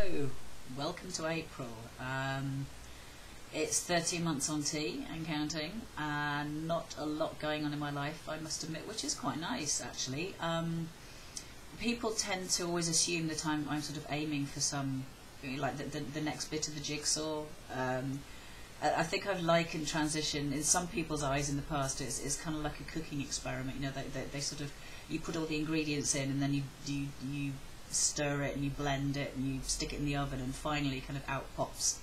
Hello, welcome to April. It's 13 months on tea and counting, and not a lot going on in my life, I must admit, which is quite nice actually. People tend to always assume that I'm sort of aiming for some, like the next bit of the jigsaw. I think I've likened transition in some people's eyes in the past. It's kind of like a cooking experiment. You know, they sort of, you put all the ingredients in and then you stir it and you blend it and you stick it in the oven, and finally kind of out pops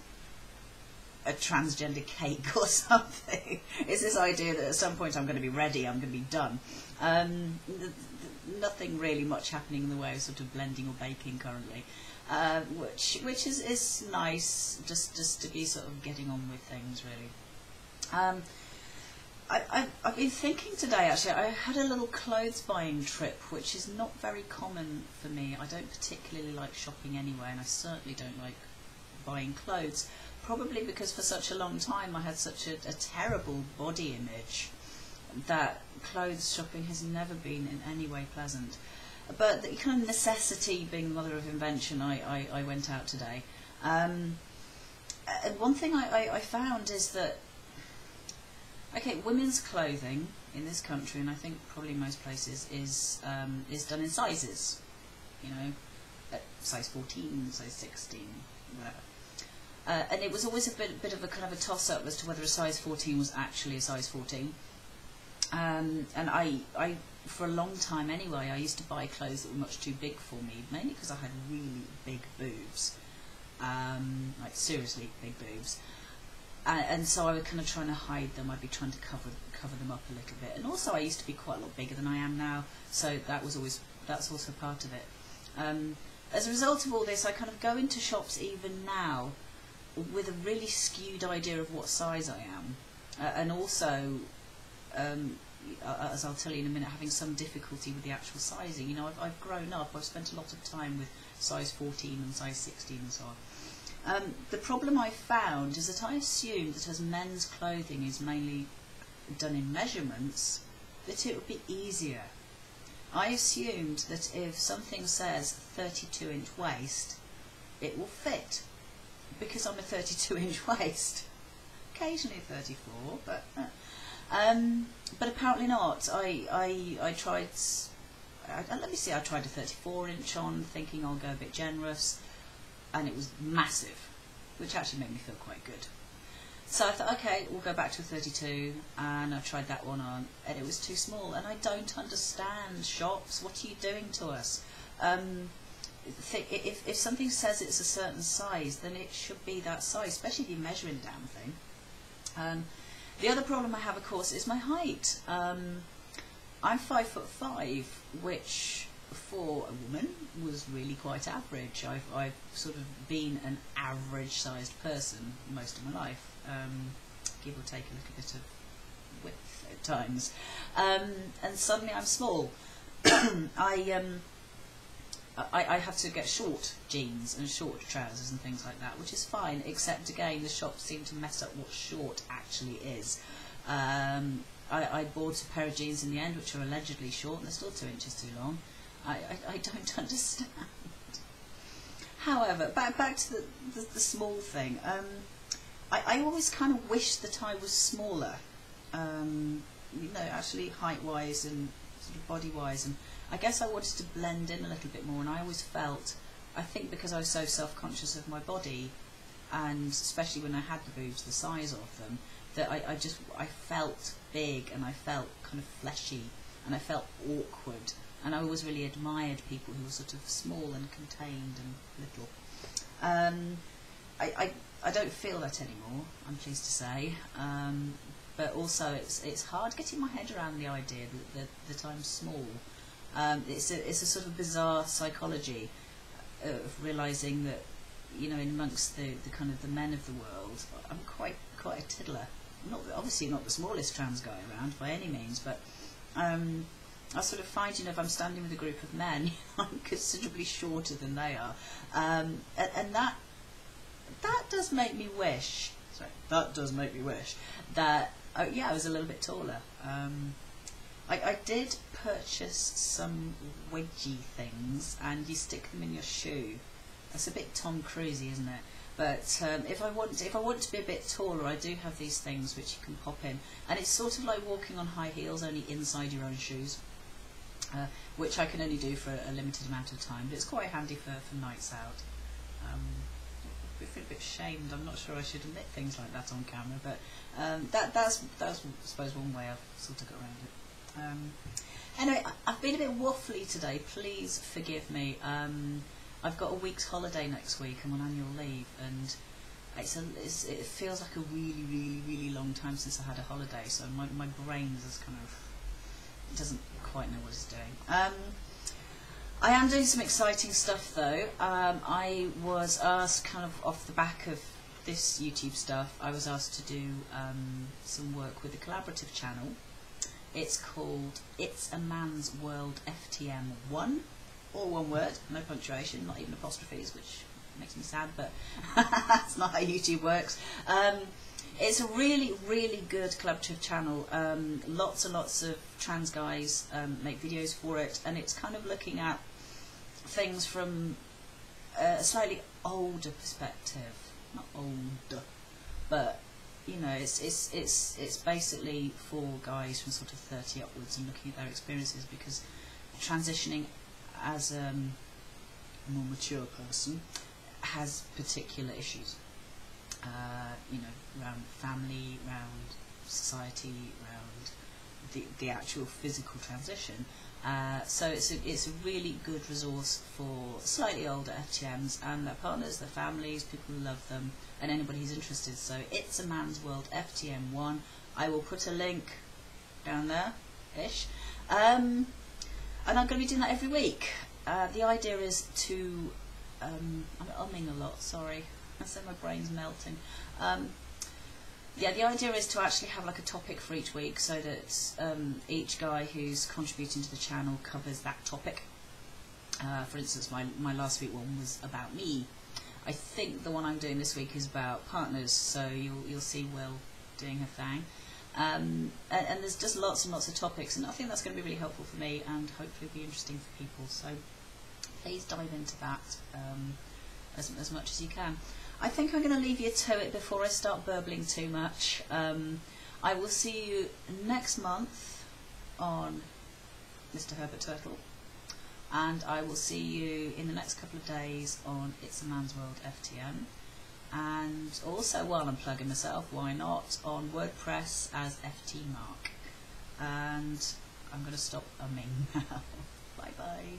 a transgender cake or something. It's this idea that at some point I'm going to be ready, I'm going to be done. Nothing really much happening in the way of sort of blending or baking currently, which is nice, just to be sort of getting on with things really. I've been thinking today, actually, I had a little clothes buying trip, which is not very common for me. I don't particularly like shopping anyway, and I certainly don't like buying clothes, probably because for such a long time I had such a terrible body image that clothes shopping has never been in any way pleasant. But the kind of necessity being the mother of invention, I went out today. And one thing I found is that, okay, women's clothing in this country, and I think probably most places, is done in sizes. You know, size 14, size 16, whatever. And it was always a bit of a kind of a toss-up as to whether a size 14 was actually a size 14. And I, for a long time anyway, I used to buy clothes that were much too big for me, mainly because I had really big boobs, like seriously big boobs. And so I was kind of trying to hide them. I'd be trying to cover them up a little bit. And also I used to be quite a lot bigger than I am now, so that's also part of it. As a result of all this, I kind of go into shops even now with a really skewed idea of what size I am, and also, as I'll tell you in a minute, having some difficulty with the actual sizing. You know, I've grown up, I've spent a lot of time with size 14 and size 16 and so on. The problem I found is that I assumed that as men's clothing is mainly done in measurements, that it would be easier. I assumed that if something says 32-inch waist, it will fit, because I'm a 32-inch waist. Occasionally 34, but apparently not. I tried. Let me see. I tried a 34-inch on, thinking I'll go a bit generous, and it was massive, which actually made me feel quite good. So I thought, okay, we'll go back to a 32, and I tried that one on, and it was too small. And I don't understand shops. What are you doing to us? If something says it's a certain size, then it should be that size, especially if you're measuring the damn thing. The other problem I have, of course, is my height. I'm 5'5", which for a woman was really quite average. I've sort of been an average-sized person most of my life, give or take a little bit of width at times. And suddenly I'm small. I have to get short jeans and short trousers and things like that, which is fine, except again the shops seem to mess up what short actually is. I bought a pair of jeans in the end which are allegedly short, and they're still 2 inches too long. I don't understand. However, back to the small thing. I always kind of wish that I was smaller, you know, actually height-wise and sort of body-wise, and I guess I wanted to blend in a little bit more, and I always felt, I think because I was so self-conscious of my body, and especially when I had the boobs, the size of them, that I felt big, and I felt kind of fleshy, and I felt awkward, and I always really admired people who were sort of small and contained and little. I don't feel that anymore, I'm pleased to say, but also it's hard getting my head around the idea that I'm small. It's a sort of bizarre psychology of realising that, you know, in amongst the kind of the men of the world, I'm quite a tiddler. Obviously not the smallest trans guy around by any means, but I sort of find, you know, if I'm standing with a group of men, I'm considerably shorter than they are, and that does make me wish. Sorry, that does make me wish that yeah, I was a little bit taller. I did purchase some wedgie things, and you stick them in your shoe, That's a bit Tom Cruisey, isn't it? But if I want to be a bit taller, I do have these things which you can pop in, and it's sort of like walking on high heels, only inside your own shoes, which I can only do for a limited amount of time. But it's quite handy for nights out. I feel a bit ashamed. I'm not sure I should admit things like that on camera, but that's I suppose one way I've sort of got around it. Anyway, I've been a bit waffly today. Please forgive me. I've got a week's holiday next week. I'm on annual leave, and it feels like a really, really, really long time since I had a holiday. So my brain is kind of doesn't quite know what it's doing. I am doing some exciting stuff though. I was asked, kind of off the back of this YouTube stuff, I was asked to do some work with a collaborative channel. It's called It's a Man's World FTM1, all one word, no punctuation, not even apostrophes, which makes me sad, but that's not how YouTube works. It's a really, really good collaborative channel. Lots and lots of trans guys make videos for it, and it's kind of looking at things from a slightly older perspective. Not older, but you know, it's basically for guys from sort of 30 upwards and looking at their experiences, because transitioning as a more mature person has particular issues. You know, around family, around society, around the actual physical transition. So it's a really good resource for slightly older FTMs and their partners, their families, people who love them, and anybody who's interested. So It's a Man's World FTM1. I will put a link down there-ish. And I'm going to be doing that every week. The idea is to... I'm umming a lot, sorry. I say my brain's melting. Yeah, the idea is to actually have like a topic for each week, so that each guy who's contributing to the channel covers that topic. For instance, my last week one was about me. I think the one I'm doing this week is about partners, so you'll see Will doing her thing. And there's just lots and lots of topics, and I think that's going to be really helpful for me and hopefully be interesting for people. So please dive into that as much as you can. I think I'm going to leave you to it before I start burbling too much. I will see you next month on MrHerbertTurtle, and I will see you in the next couple of days on It's a Man's World FTM, and also, while I'm plugging myself, why not, on WordPress as FTMark. And I'm going to stop umming now. Bye bye.